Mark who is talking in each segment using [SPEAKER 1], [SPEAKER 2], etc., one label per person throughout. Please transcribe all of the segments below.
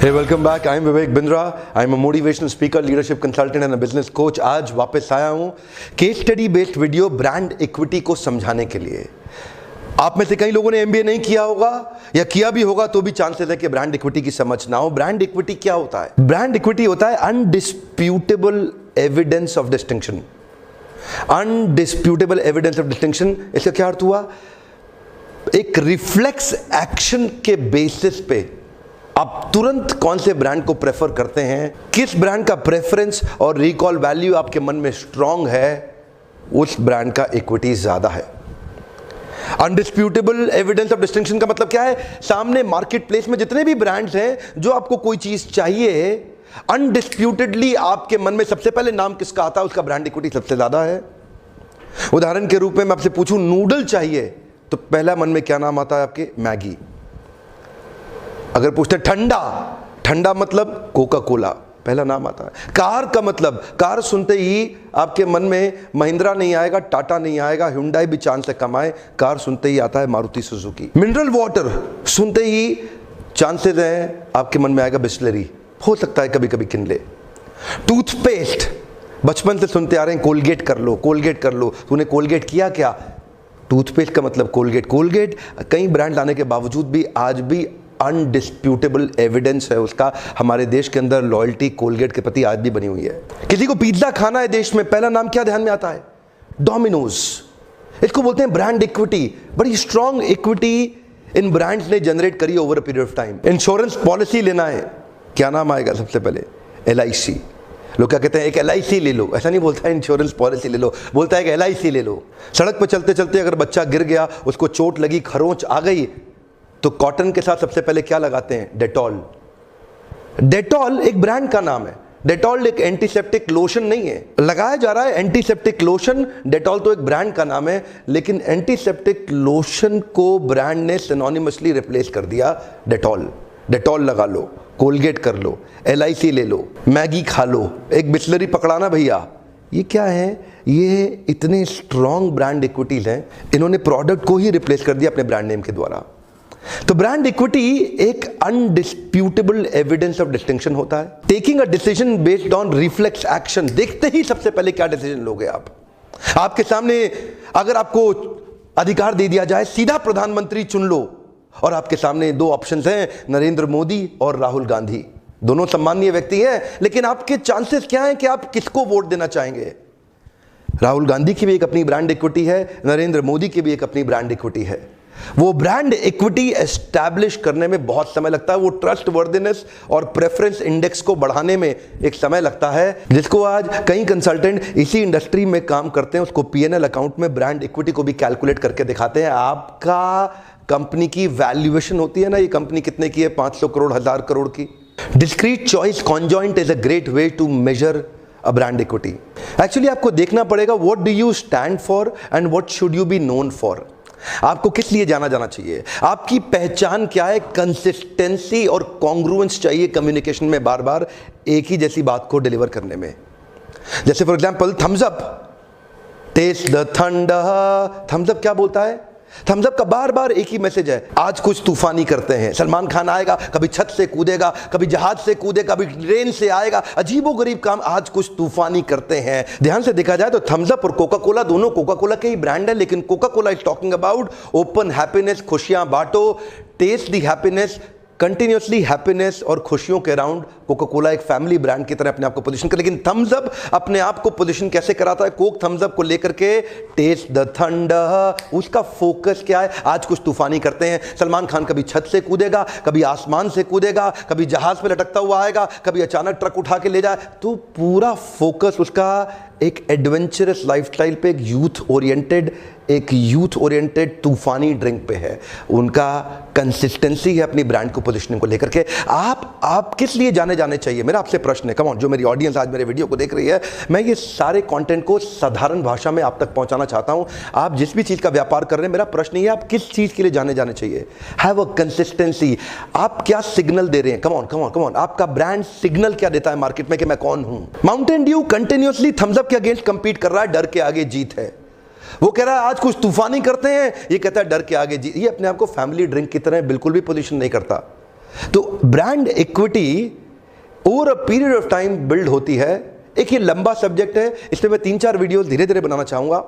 [SPEAKER 1] Hey, welcome back. I'm Vivek Bindra. I'm a motivational speaker, leadership consultant and a business coach. आज वापस आया हूँ case study based video brand equity को समझाने के लिए। आप में से कई लोगों ने एमबीए नहीं किया होगा या किया भी होगा तो भी चांसेस है कि ब्रांड इक्विटी की समझ ना हो। ब्रांड इक्विटी क्या होता है? ब्रांड इक्विटी होता है undisputable evidence of distinction. Undisputable evidence of distinction, इसका क्या अर्थ हुआ? एक रिफ्लेक्स एक्शन के बेसिस पे आप तुरंत कौन से ब्रांड को प्रेफर करते हैं, किस ब्रांड का प्रेफरेंस और रिकॉल वैल्यू आपके मन में स्ट्रांग है, उस ब्रांड का इक्विटी ज्यादा है। अनडिस्प्यूटेबल एविडेंस ऑफ डिस्टिंक्शन का मतलब क्या है? सामने मार्केट प्लेस में जितने भी ब्रांड्स हैं, जो आपको कोई चीज चाहिए, अनडिस्प्यूटेडली आपके मन में सबसे पहले नाम किसका आता है, उसका ब्रांड इक्विटी सबसे ज्यादा है। उदाहरण के रूप में मैं आपसे पूछूं नूडल चाहिए तो पहला मन में क्या नाम आता है आपके? मैगी। अगर पूछते ठंडा, ठंडा मतलब कोका कोला, पहला नाम आता है। कार का मतलब, कार सुनते ही आपके मन में महिंद्रा नहीं आएगा, टाटा नहीं आएगा, हुंडई भी चांद से कम आए, कार सुनते ही आता है मारुति सुजुकी। मिनरल वाटर सुनते ही चांसेस हैं आपके मन में आएगा बिस्लरी, हो सकता है कभी कभी किनले। टूथपेस्ट बचपन से सुनते आ रहे हैं कोलगेट कर लो, कोलगेट कर लो, तूने कोलगेट किया क्या? टूथपेस्ट का मतलब कोलगेट। कोलगेट कई ब्रांड लाने के बावजूद भी आज भी अनडिस्प्यूटेबल एविडेंस है उसका, हमारे देश के अंदर लॉयल्टी कोलगेट के प्रति आज भी बनी हुई है। किसी को पिज्जा खाना है देश में, पहला नाम क्या ध्यान में आता है? डोमिनोज। इसको बोलते हैं ब्रांड इक्विटी। बड़ी स्ट्रॉन्ग इक्विटी इन ब्रांड्स ने जनरेट करी over a period of time. Insurance policy लेना है, क्या नाम आएगा सबसे पहले? LIC। लोग क्या कहते हैं? एक LIC ले लो। ऐसा नहीं बोलता है इंश्योरेंस पॉलिसी ले लो, बोलता है एक LIC ले लो। सड़क पर चलते चलते अगर बच्चा गिर गया, उसको चोट लगी, खरोंच आ गई, तो कॉटन के साथ सबसे पहले क्या लगाते हैं? डेटॉल। डेटॉल एक ब्रांड का नाम है। डेटॉल एक एंटीसेप्टिक लोशन नहीं है, लगाया जा रहा है एंटीसेप्टिक लोशन। डेटॉल तो एक ब्रांड का नाम है, लेकिन एंटीसेप्टिक लोशन को ब्रांड ने सिनोनिमसली रिप्लेस कर दिया डेटॉल। डेटॉल लगा लो, कोलगेट कर लो, LIC ले लो, मैगी खा लो, एक बिस्लरी पकड़ाना भैया। ये क्या है? ये इतने स्ट्रॉन्ग ब्रांड इक्विटीज हैं, इन्होंने प्रोडक्ट को ही रिप्लेस कर दिया अपने ब्रांड नेम के द्वारा। तो ब्रांड इक्विटी एक अनडिस्प्यूटेबल एविडेंस ऑफ डिस्टिंक्शन होता है। Taking a decision based on reflex action. देखते ही सबसे पहले क्या डिसीजन लोगे आप? आपके सामने अगर आपको अधिकार दे दिया जाए सीधा प्रधानमंत्री चुन लो, और आपके सामने दो ऑप्शंस हैं, नरेंद्र मोदी और राहुल गांधी। दोनों सम्मानीय व्यक्ति हैं, लेकिन आपके चांसेस क्या हैं कि आप किसको वोट देना चाहेंगे? राहुल गांधी की भी एक अपनी ब्रांड इक्विटी है, नरेंद्र मोदी की भी एक अपनी ब्रांड इक्विटी है। वो ब्रांड इक्विटी एस्टैब्लिश करने में बहुत समय लगता है, वो ट्रस्ट वर्दिनेस और प्रेफरेंस इंडेक्स को बढ़ाने में एक समय लगता है, जिसको आज कई कंसल्टेंट इसी इंडस्ट्री में काम करते हैं, उसको P&L अकाउंट में ब्रांड इक्विटी को भी कैलकुलेट करके दिखाते हैं। आपका कंपनी की वैल्यूएशन होती है ना, ये कंपनी कितने की है, 500 करोड़, 1000 करोड़ की। Discrete choice conjoint is a great way to measure a brand equity. Actually आपको देखना पड़ेगा what do you stand for and what should you be known for. आपको किस लिए जाना जाना चाहिए? आपकी पहचान क्या है? कंसिस्टेंसी और कॉन्ग्रुएंस चाहिए कम्युनिकेशन में, बार बार एक ही जैसी बात को डिलीवर करने में। जैसे for example Thums Up, taste the thunder. Thums Up क्या बोलता है? थम्स अप का बार बार एक ही मैसेज है, आज कुछ तूफानी करते हैं। सलमान खान आएगा, कभी छत से कूदेगा, कभी जहाज से कूदेगा, कभी ट्रेन से आएगा, अजीबोगरीब काम, आज कुछ तूफानी करते हैं। ध्यान से देखा जाए तो थम्स अप और कोका कोला दोनों कोका कोला के ही ब्रांड है, लेकिन Coca Cola is talking about open happiness, खुशियां बांटो, taste the happiness, continuously happiness और खुशियों के अराउंड कोका कोला एक फैमिली ब्रांड की तरह अपने आप को पोजीशन कर। लेकिन थम्स अप अपने आप को पोजीशन कैसे कराता है? कोक थम्स अप को लेकर के टेस्ट द थंडर, उसका फोकस क्या है? आज कुछ तूफानी करते हैं। सलमान खान कभी छत से कूदेगा, कभी आसमान से कूदेगा, कभी जहाज पे लटकता हुआ आएगा, कभी अचानक ट्रक उठा के ले जाए। तो पूरा फोकस उसका एक एडवेंचरस लाइफस्टाइल पे, एक यूथ ओरिएंटेड तूफानी ड्रिंक पे है। उनका कंसिस्टेंसी है अपनी ब्रांड को पोजीशनिंग को लेकर के। आप किस लिए जाने चाहिए? मेरा आपसे प्रश्न है, कम ऑन, जो मेरी ऑडियंस आज मेरे वीडियो को देख रही है, मैं ये सारे कंटेंट को साधारण भाषा में आप तक पहुंचाना चाहता हूं। आप जिस भी चीज का व्यापार कर रहे हैं, मेरा प्रश्न ये है, आप किस चीज के लिए जाने चाहिए? Have a consistency. आप क्या सिग्नल दे रहे हैं? कम ऑन, आपका ब्रांड सिग्नल क्या देता है मार्केट में कि मैं कौन हूं? Mountain Dew continuously Thums Up के अगेंस्ट कंपीट कर रहा है, डर के आगे जीत है। वो कह रहा है आज कुछ तूफानी करते हैं, ये कहता है डर के आगे जीत। ये अपने आप को फैमिली ड्रिंक की तरह बिल्कुल भी पोजीशन नहीं करता। तो brand equity over a period of time build होती है। एक ये लंबा सब्जेक्ट है, इसमें मैं 3-4 वीडियोस धीरे धीरे बनाना चाहूंगा।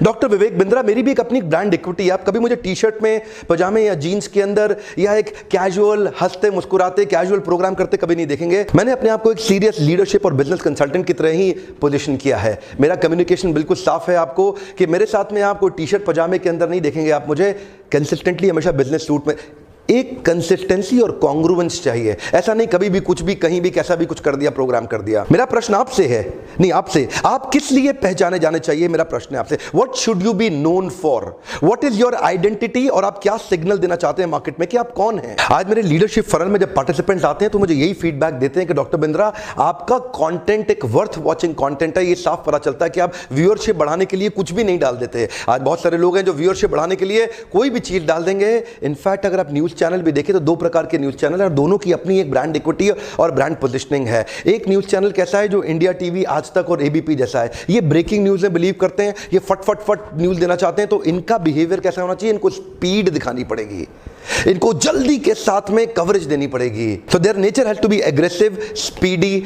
[SPEAKER 1] डॉक्टर विवेक बिंद्रा, मेरी भी एक अपनी ब्रांड इक्विटी है। आप कभी मुझे टी शर्ट में, पजामे या जीन्स के अंदर या एक कैजुअल हंसते मुस्कुराते कैजुअल प्रोग्राम करते कभी नहीं देखेंगे। मैंने अपने आप को एक सीरियस लीडरशिप और बिजनेस कंसल्टेंट की तरह ही पोजीशन किया है। मेरा कम्युनिकेशन बिल्कुल साफ है आपको कि मेरे साथ में आपको टी शर्ट पजामे के अंदर नहीं देखेंगे। आप मुझे कंसिस्टेंटली हमेशा बिजनेस सूट में, एक कंसिस्टेंसी और कॉन्ग्रुएंस चाहिए। ऐसा नहीं कभी भी कुछ भी कहीं भी कैसा भी कुछ कर दिया, प्रोग्राम कर दिया। मेरा प्रश्न आपसे है, नहीं आपसे, आप किस लिए पहचाने जाने चाहिए, मेरा प्रश्न है आपसे। What should you be known for, what is your identity, और आप क्या सिग्नल देना चाहते हैं मार्केट में कि आप कौन हैं। आज मेरे लीडरशिप फरल में जब पार्टिसिपेंट्स आते हैं तो मुझे यही फीडबैक देते हैं कि डॉक्टर बिंद्रा, आपका कंटेंट एक वर्थ वॉचिंग कंटेंट है। ये साफ पता चलता है कि आप व्यूअरशिप बढ़ाने के लिए कुछ भी नहीं डाल देते। आज बहुत सारे लोग हैं जो व्यूअरशिप बढ़ाने के लिए कोई भी चीज डाल देंगे। इनफैक्ट अगर आप न्यूज चैनल भी देखें तो 2 प्रकार के न्यूज चैनल है और दोनों की अपनी एक ब्रांड इक्विटी और ब्रांड पोजीशनिंग है। एक न्यूज चैनल कैसा है जो इंडिया टीवी, आज तक और एबीपी जैसा है। ये ब्रेकिंग न्यूज में बिलीव करते हैं, ये फट फट फट न्यूज देना चाहते हैं। तो इनका बिहेवियर कैसा होना चाहिए, इनको स्पीड दिखानी पड़ेगी, इनको जल्दी के साथ में कवरेज देनी पड़ेगी। So their nature has to be aggressive, speedy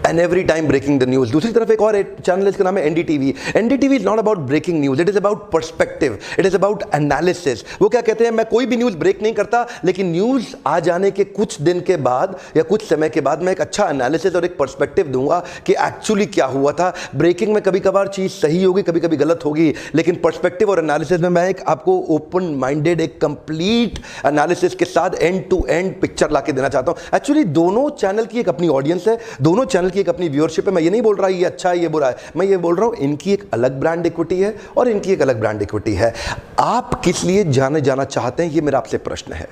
[SPEAKER 1] and every time breaking the news. दूसरी तरफ एक और चैनल है, इसका नाम है NDTV. NDTV is not about breaking news, it is about perspective, it is about analysis. वो क्या कहते हैं, मैं कोई भी न्यूज ब्रेक नहीं करता, लेकिन न्यूज आ जाने के कुछ दिन के बाद या कुछ समय के बाद मैं एक अच्छा एनालिसिस और एक पर्सपेक्टिव दूंगा कि एक्चुअली क्या हुआ था। ब्रेकिंग में कभी कभार चीज सही होगी, कभी कभी गलत होगी, लेकिन पर्सपेक्टिव और एनालिसिस में मैं एक आपको ओपन माइंडेड, एक कंप्लीट एनालिसिस के साथ एंड टू एंड पिक्चर ला के देना चाहता हूं। एक्चुअली दोनों चैनल की एक अपनी ऑडियंस है, दोनों चैनल की एक अपनी व्यूअरशिप है। मैं ये नहीं बोल रहा ये अच्छा है ये बुरा है, मैं ये बोल रहा हूं इनकी एक अलग ब्रांड इक्विटी है और इनकी एक अलग ब्रांड इक्विटी है। आप किस लिए जाने जाना चाहते हैं, ये मेरा आपसे प्रश्न है।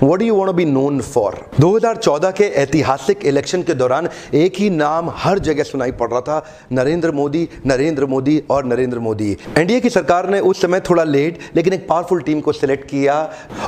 [SPEAKER 1] What do you want to be known for? 2014 के ऐतिहासिक इलेक्शन के दौरान एक ही नाम हर जगह सुनाई पड़ रहा था, नरेंद्र मोदी, नरेंद्र मोदी और नरेंद्र मोदी। एनडीए की सरकार ने उस समय थोड़ा लेट लेकिन एक पावरफुल टीम को सिलेक्ट किया।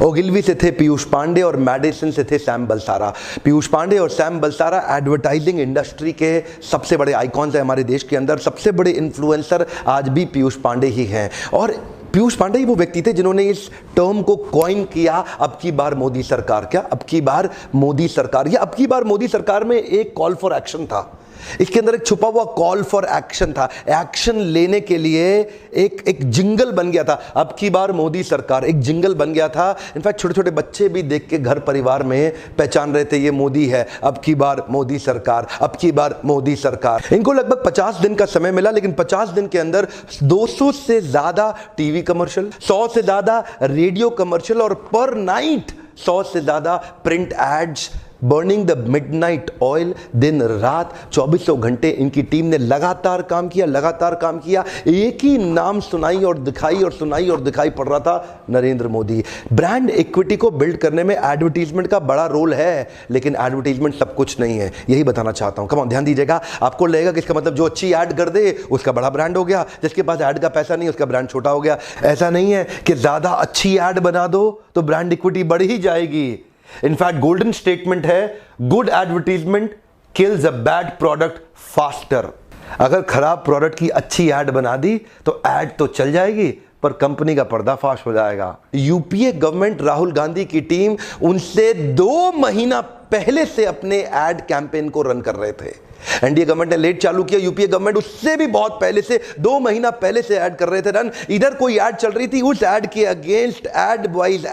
[SPEAKER 1] ओगिलवी से थे पीयूष पांडे और मैडिसन से थे सैम बलसारा। पीयूष पांडे और सैम बलसारा एडवर्टाइजिंग इंडस्ट्री के सबसे बड़े आइकॉन्स हैं हमारे देश के अंदर। सबसे बड़े इन्फ्लुएंसर आज भी पीयूष पांडे ही हैं और पीयूष पांडे ही वो व्यक्ति थे जिन्होंने इस टर्म को कॉइन किया, अब की बार मोदी सरकार। क्या अब की बार मोदी सरकार, या अब की बार मोदी सरकार में एक कॉल फॉर एक्शन था, इसके अंदर एक छुपा हुआ कॉल फॉर एक्शन था। एक्शन लेने के लिए एक जिंगल बन गया था, अब की बार मोदी सरकार, एक जिंगल बन गया था। इनफैक्ट छोटे छोटे बच्चे भी देख के घर परिवार में पहचान रहे थे ये मोदी है, अब की बार मोदी सरकार, अब की बार मोदी सरकार। इनको लगभग 50 दिन का समय मिला, लेकिन 50 दिन के अंदर 200 से ज्यादा टीवी कमर्शियल, 100 से ज्यादा रेडियो कमर्शियल और पर नाइट 100 से ज्यादा print ads, burning the midnight oil. दिन रात 2400 घंटे इनकी टीम ने लगातार काम किया। एक ही नाम सुनाई और दिखाई पड़ रहा था, नरेंद्र मोदी। ब्रांड इक्विटी को बिल्ड करने में एडवर्टीजमेंट का बड़ा रोल है, लेकिन एडवर्टीजमेंट सब कुछ नहीं है, यही बताना चाहता हूं। कम ऑन, ध्यान दीजिएगा। आपको लगेगा कि इसका मतलब जो अच्छी ऐड कर दे उसका बड़ा ब्रांड हो गया, जिसके पास ऐड का पैसा नहीं उसका ब्रांड छोटा हो गया। ऐसा नहीं है कि ज्यादा अच्छी ऐड बना दो तो ब्रांड इक्विटी बढ़ ही जाएगी। इनफैक्ट गोल्डन स्टेटमेंट है, good advertisement kills a bad product faster. अगर खराब प्रोडक्ट की अच्छी ऐड बना दी तो ऐड तो चल जाएगी पर कंपनी का पर्दाफाश हो जाएगा। यूपीए गवर्नमेंट, राहुल गांधी की टीम उनसे 2 महीना पहले से अपने एड कैंपेन को रन कर रहे थे। एनडीए गवर्नमेंट ने लेट चालू किया, यूपीए गवर्नमेंट उससे भी बहुत पहले से 2 महीना पहले से ऐड कर रहे थे रन। इधर कोई ऐड चल रही थी, उस ऐड के अगेंस्ट ऐड वाइज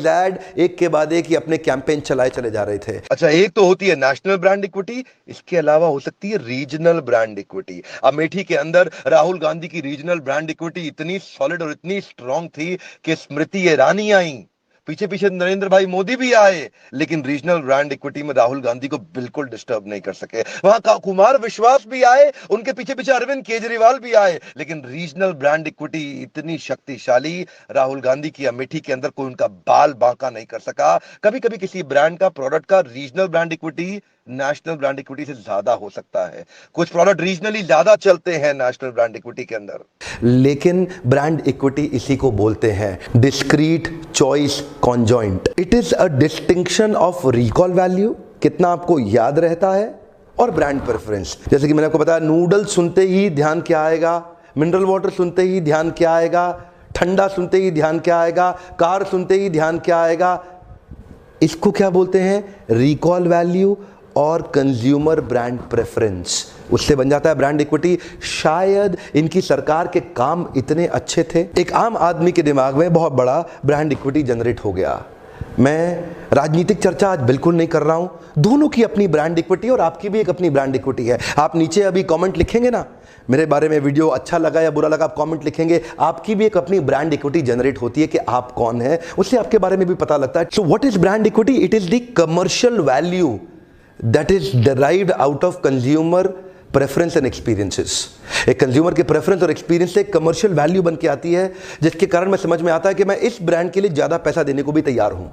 [SPEAKER 1] ऐड एक के बाद एक ही अपने कैंपेन चलाए चले जा रहे थे। अच्छा, एक तो होती है नेशनल ब्रांड इक्विटी, इसके अलावा हो सकती है रीजनल ब्रांड इक्विटी। अमेठी के अंदर राहुल गांधी की रीजनल ब्रांड इक्विटी इतनी सॉलिड और इतनी स्ट्रांग थी कि स्मृति ईरानी आई, पीछे पीछे नरेंद्र भाई मोदी भी आए, लेकिन रीजनल ब्रांड इक्विटी में राहुल गांधी को बिल्कुल डिस्टर्ब नहीं कर सके। वहां का कुमार विश्वास भी आए, उनके पीछे पीछे अरविंद केजरीवाल भी आए, लेकिन रीजनल ब्रांड इक्विटी इतनी शक्तिशाली, राहुल गांधी की अमेठी के अंदर कोई उनका बाल बांका नहीं कर सका। कभी कभी किसी ब्रांड का, प्रोडक्ट का regional brand equity national brand equity से ज्यादा हो सकता है। कुछ प्रोडक्ट रीजनली ज्यादा चलते हैं नेशनल ब्रांड इक्विटी के अंदर, लेकिन ब्रांड इक्विटी इसी को बोलते हैं discrete choice conjoint. It is a distinction of recall value, कितना आपको याद रहता है, और ब्रांड प्रेफरेंस। जैसे कि मैंने आपको बताया, नूडल सुनते ही ध्यान क्या आएगा, मिनरल वाटर सुनते ही ध्यान क्या आएगा, ठंडा सुनते ही ध्यान क्या आएगा, कार सुनते ही ध्यान क्या आएगा, इसको क्या बोलते हैं? रिकॉल वैल्यू और कंज्यूमर ब्रांड प्रेफरेंस, उससे बन जाता है ब्रांड इक्विटी। शायद इनकी सरकार के काम इतने अच्छे थे, एक आम आदमी के दिमाग में बहुत बड़ा ब्रांड इक्विटी जनरेट हो गया। मैं राजनीतिक चर्चा आज बिल्कुल नहीं कर रहा हूं, दोनों की अपनी ब्रांड इक्विटी और आपकी भी एक अपनी ब्रांड इक्विटी है। आप नीचे अभी कमेंट लिखेंगे ना, मेरे बारे में वीडियो अच्छा लगा या बुरा लगा, आप कमेंट लिखेंगे, आपकी भी एक अपनी ब्रांड इक्विटी जनरेट होती है कि आप कौन है, उससे आपके बारे में भी पता लगता है। So what is brand equity? It is the commercial value that is derived out of consumer preference and experiences. एक कंज्यूमर के प्रेफरेंस और एक्सपीरियंस से कमर्शियल वैल्यू बन के आती है, जिसके कारण मैं समझ में आता है कि मैं इस ब्रांड के लिए ज़्यादा पैसा देने को भी तैयार हूं।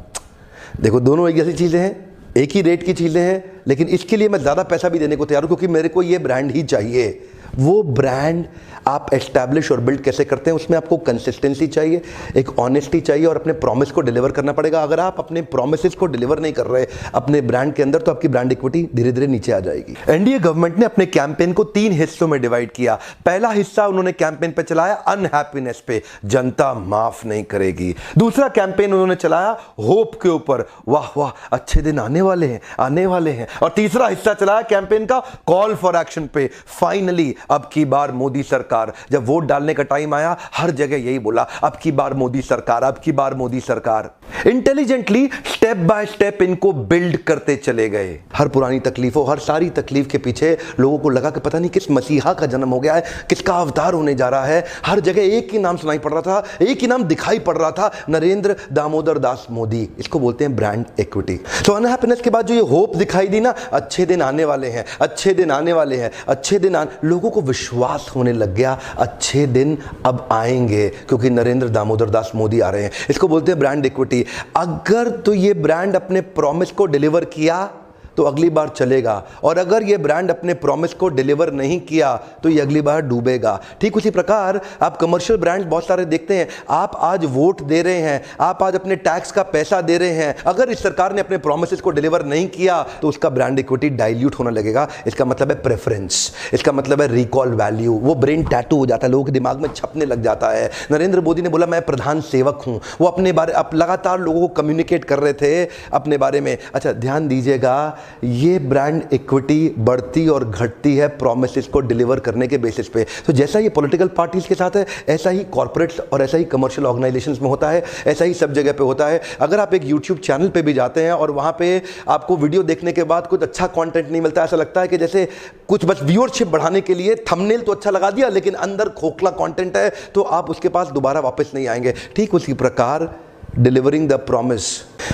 [SPEAKER 1] देखो, दोनों एक जैसी चीज़ें हैं, एक ही रेट की चीज़ें हैं, लेकिन इसके लिए मैं ज़्यादा पैसा भी देने को तैयार हूं क्योंकि मेरे को ये ब्रांड ही चाहिए। वो ब्रांड आप एस्टैब्लिश और बिल्ड कैसे करते हैं, उसमें आपको कंसिस्टेंसी चाहिए, एक ऑनेस्टी चाहिए और अपने प्रॉमिस को डिलीवर करना पड़ेगा। अगर आप अपने प्रॉमिसेस को डिलीवर नहीं कर रहे अपने ब्रांड के अंदर, तो आपकी ब्रांड इक्विटी धीरे धीरे नीचे आ जाएगी। एनडीए गवर्नमेंट ने अपने कैंपेन को 3 हिस्सों में डिवाइड किया। पहला हिस्सा उन्होंने कैंपेन पे चलाया अनहैप्पीनेस पे, जनता माफ नहीं करेगी। दूसरा कैंपेन उन्होंने चलाया होप के ऊपर, वाह वाह अच्छे दिन आने वाले हैं, आने वाले हैं। और तीसरा हिस्सा चलाया कैंपेन का कॉल फॉर एक्शन पे, फाइनली अब की बार मोदी सरकार। जब वोट डालने का टाइम आया, हर जगह यही बोला, अब की बार मोदी सरकार, अब की बार मोदी सरकार। इंटेलिजेंटली स्टेप बाय स्टेप इनको बिल्ड करते चले गए। हर पुरानी तकलीफों, हर सारी तकलीफ के पीछे लोगों को लगा कि पता नहीं किस मसीहा का जन्म हो गया है, किसका अवतार होने जा रहा है। हर जगह एक ही नाम सुनाई पड़ रहा था, एक ही नाम दिखाई पड़ रहा था, नरेंद्र दामोदर दास मोदी। इसको बोलते हैं ब्रांड इक्विटी। तो अनहैप्पीनेस के बाद जो ये होप दिखाई दी ना, अच्छे दिन आने वाले हैं, अच्छे दिन आने वाले हैं, अच्छे दिन लोगों को विश्वास होने लग गया, अच्छे दिन अब आएंगे क्योंकि नरेंद्र दामोदर दास मोदी आ रहे हैं। इसको बोलते हैं ब्रांड इक्विटी। अगर तो ये ब्रांड अपने प्रॉमिस को डिलीवर किया तो अगली बार चलेगा, और अगर ये ब्रांड अपने प्रॉमिस को डिलीवर नहीं किया तो ये अगली बार डूबेगा। ठीक उसी प्रकार आप कमर्शियल ब्रांड बहुत सारे देखते हैं। आप आज वोट दे रहे हैं, आप आज अपने टैक्स का पैसा दे रहे हैं, अगर इस सरकार ने अपने प्रॉमिसेस को डिलीवर नहीं किया तो उसका ब्रांड इक्विटी डाइल्यूट होने लगेगा। इसका मतलब है प्रेफरेंस, इसका मतलब है रिकॉल वैल्यू। वो ब्रेन टैटू हो जाता है, लोगों के दिमाग में छपने लग जाता है। नरेंद्र मोदी ने बोला मैं प्रधान सेवक हूं, वो अपने बारे अब लगातार लोगों को कम्युनिकेट कर रहे थे अपने बारे में। अच्छा ध्यान दीजिएगा, ये ब्रांड इक्विटी बढ़ती और घटती है प्रॉमिसेस को डिलीवर करने के बेसिस पे। तो जैसा ये पॉलिटिकल पार्टीज के साथ है, ऐसा ही कॉर्पोरेट्स और ऐसा ही कमर्शियल ऑर्गेनाइजेशंस में होता है, ऐसा ही सब जगह पे होता है। अगर आप एक यूट्यूब चैनल पे भी जाते हैं और वहां पे आपको वीडियो देखने के बाद कुछ अच्छा कंटेंट नहीं मिलता, ऐसा लगता है कि जैसे कुछ बस व्यूअरशिप बढ़ाने के लिए थंबनेल तो अच्छा लगा दिया लेकिन अंदर खोखला कंटेंट है, तो आप उसके पास दोबारा वापस नहीं आएंगे। ठीक उसी प्रकार डिलीवरिंग द प्रॉमिस,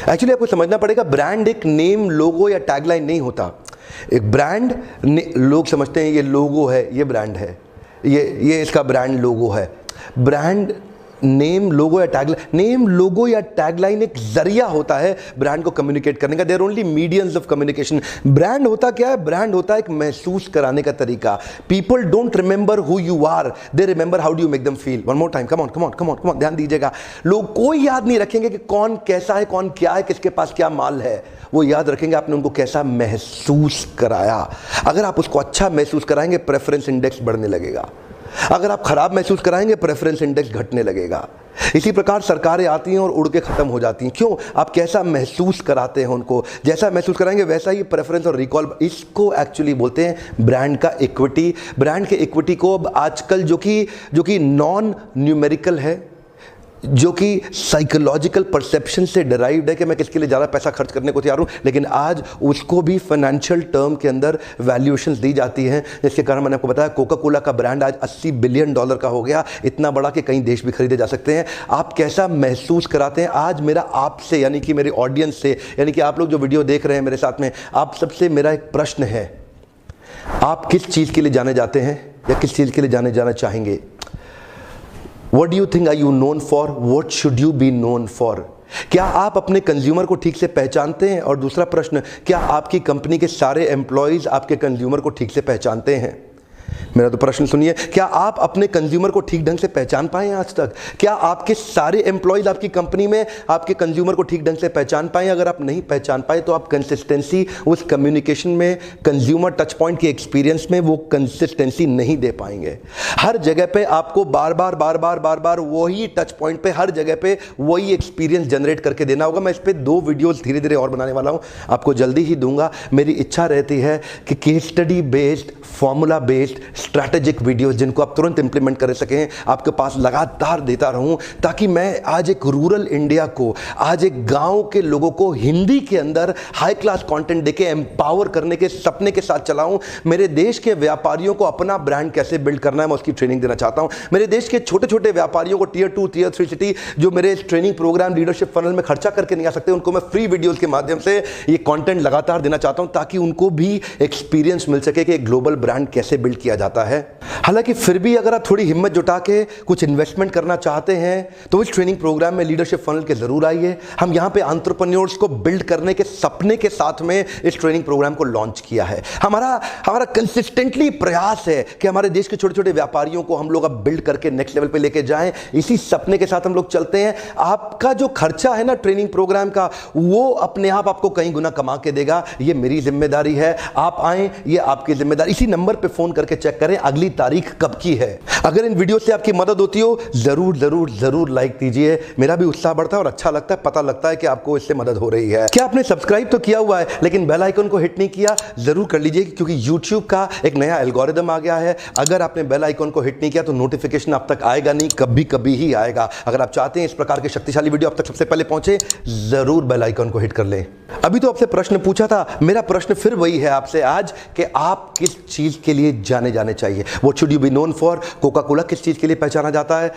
[SPEAKER 1] एक्चुअली आपको समझना पड़ेगा, ब्रांड एक नेम, लोगो या टैगलाइन नहीं होता। एक ब्रांड लोग समझते हैं ये लोगो है, ये ब्रांड है, ये इसका ब्रांड लोगो है। ब्रांड नेम, लोगो या टैगलाइन, नेम, लोगो या टैगलाइन एक जरिया होता है ब्रांड को कम्युनिकेट करने का। Their only mediums of communication. Brand होता क्या है? ब्रांड होता है एक महसूस कराने का तरीका। People don't remember who you are, they remember how do you make them feel. One more time, come on come on come on come on, ध्यान दीजिएगा। लोग कोई याद नहीं रखेंगे कि कौन कैसा है, कौन क्या है, किसके पास क्या माल है, वो याद रखेंगे आपने उनको कैसा महसूस कराया। अगर आप उसको अच्छा महसूस कराएंगे, प्रेफरेंस इंडेक्स बढ़ने लगेगा। अगर आप खराब महसूस कराएंगे, प्रेफरेंस इंडेक्स घटने लगेगा। इसी प्रकार सरकारें आती हैं और उड़ के खत्म हो जाती हैं। क्यों? आप कैसा महसूस कराते हैं उनको, जैसा महसूस कराएंगे वैसा ही प्रेफरेंस और रिकॉल। इसको एक्चुअली बोलते हैं ब्रांड का इक्विटी। ब्रांड के इक्विटी को अब आजकल जो कि नॉन न्यूमेरिकल है, जो कि साइकोलॉजिकल परसेप्शन से डिराइव्ड है कि मैं किसके लिए ज़्यादा पैसा खर्च करने को तैयार हूँ, लेकिन आज उसको भी फाइनेंशियल टर्म के अंदर वैल्यूएशंस दी जाती हैं। जिसके कारण मैंने आपको बताया कोका कोला का ब्रांड आज $80 बिलियन का हो गया, इतना बड़ा कि कई देश भी खरीदे जा सकते हैं। आप कैसा महसूस कराते हैं, आज मेरा आपसे, यानी कि मेरे ऑडियंस से, यानी कि आप लोग जो वीडियो देख रहे हैं मेरे साथ में, आप सबसे मेरा एक प्रश्न है, आप किस चीज़ के लिए जाने जाते हैं या किस चीज़ के लिए जाना चाहेंगे? What do you think are you known for? What should you be known for? क्या आप अपने कंज्यूमर को ठीक से पहचानते हैं? और दूसरा प्रश्न, क्या आपकी कंपनी के सारे एम्प्लॉयज़ आपके कंज्यूमर को ठीक से पहचानते हैं? मेरा तो प्रश्न सुनिए, क्या आप अपने कंज्यूमर को ठीक ढंग से पहचान पाए हैं आज तक? क्या आपके सारे एम्प्लॉयज आपकी कंपनी में आपके कंज्यूमर को ठीक ढंग से पहचान पाए? अगर आप नहीं पहचान पाए तो आप कंसिस्टेंसी उस कम्युनिकेशन में, कंज्यूमर टच पॉइंट के एक्सपीरियंस में वो कंसिस्टेंसी नहीं दे पाएंगे। हर जगह पे आपको बार बार वही टच पॉइंट पे, हर जगह पे वही एक्सपीरियंस जनरेट करके देना होगा। मैं इस पे 2 वीडियोस धीरे धीरे और बनाने वाला हूं, आपको जल्दी ही दूंगा। मेरी इच्छा रहती है कि case study based, formula based, strategic videos जिनको आप तुरंत इंप्लीमेंट कर सकें, आपके पास लगातार देता रहूं, ताकि मैं आज एक रूरल इंडिया को, आज एक गांव के लोगों को हिंदी के अंदर हाई क्लास कंटेंट देके एम्पावर करने के सपने के साथ चलाऊं। मेरे देश के व्यापारियों को अपना ब्रांड कैसे बिल्ड करना है, मैं उसकी ट्रेनिंग देना चाहता हूं। मेरे देश के छोटे छोटे व्यापारियों को टियर 2, टियर 3 सिटी जो मेरे ट्रेनिंग प्रोग्राम लीडरशिप फनल में खर्चा करके नहीं आ सकते, उनको मैं फ्री वीडियोस के माध्यम से ये कंटेंट लगातार देना चाहता हूं, ताकि उनको भी एक्सपीरियंस मिल सके कि एक ग्लोबल ब्रांड कैसे बिल्ड किया जाता है। हालांकि फिर भी अगर आप थोड़ी हिम्मत जुटा के कुछ इन्वेस्टमेंट करना चाहते हैं तो इस ट्रेनिंग प्रोग्राम में लीडरशिप फनल के जरूर आइए। हम यहां पे एंटरप्रेन्योर्स को बिल्ड करने के सपने के साथ में इस ट्रेनिंग प्रोग्राम को लॉन्च किया है। हमारा कंसिस्टेंटली प्रयास है कि हमारे देश के छोटे छोटे व्यापारियों को हम लोग अब बिल्ड करके नेक्स्ट लेवल पे लेके जाएं। इसी सपने के साथ हम लोग चलते हैं। आपका जो खर्चा है ना ट्रेनिंग प्रोग्राम का, वो अपने आप आपको कई गुना कमा के देगा। ये मेरी जिम्मेदारी है, आप आए, ये आपकी जिम्मेदारी। इसी नंबर पे फोन करके चेक करें अगली तारीख कब की है। अगर इन वीडियो से आपकी मदद होती हो जरूर जरूर जरूर लाइक दीजिए, मेरा भी उत्साह बढ़ता है और अच्छा लगता है, पता लगता है कि आपको इससे मदद हो रही है। क्या आपने सब्सक्राइब तो किया हुआ है लेकिन बेल आइकन को हिट नहीं किया? जरूर कर लीजिए, क्योंकि YouTube का एक नया एल्गोरिदम आ गया है। अगर आपने बेल आइकन को हिट नहीं किया तो नोटिफिकेशन आप तक आएगा नहीं, कभी कभी ही आएगा। अगर आप चाहते हैं इस प्रकार के शक्तिशाली वीडियो आप तक सबसे पहले पहुंचे, जरूर बेल आइकन को हिट कर लें। अभी तो आपसे प्रश्न पूछा था, मेरा प्रश्न फिर वही है आपसे आज कि आप किस चीज के लिए जाने चाहिए। What should you be known for? Coca Cola किस चीज के लिए पहचाना जाता है?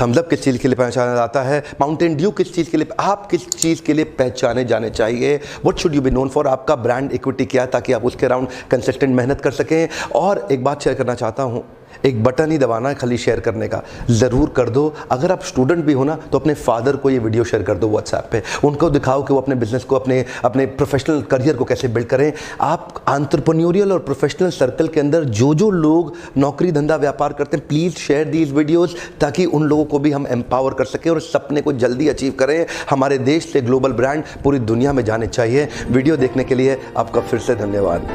[SPEAKER 1] थम्स अप किस चीज़ के लिए पहचाना जाता है? माउंटेन ड्यू किस चीज़ के लिए? आप किस चीज़ के लिए पहचाने जाने चाहिए? What should you be known for? आपका ब्रांड इक्विटी क्या है, ताकि आप उसके अराउंड कंसिस्टेंट मेहनत कर सकें। और एक बात शेयर करना चाहता हूं, एक बटन ही दबाना है खाली शेयर करने का, ज़रूर कर दो। अगर आप स्टूडेंट भी हो ना तो अपने फादर को ये वीडियो शेयर कर दो व्हाट्सएप पे, उनको दिखाओ कि वो अपने बिजनेस को, अपने प्रोफेशनल करियर को कैसे बिल्ड करें। आप एंटरप्रेन्योरियल और प्रोफेशनल सर्कल के अंदर जो लोग नौकरी धंधा व्यापार करते हैं, प्लीज़ शेयर दीज वीडियोज़, ताकि उन लोगों को भी हम एम्पावर कर सकें और सपने को जल्दी अचीव करें। हमारे देश से ग्लोबल ब्रांड पूरी दुनिया में जाने चाहिए। वीडियो देखने के लिए आपका फिर से धन्यवाद।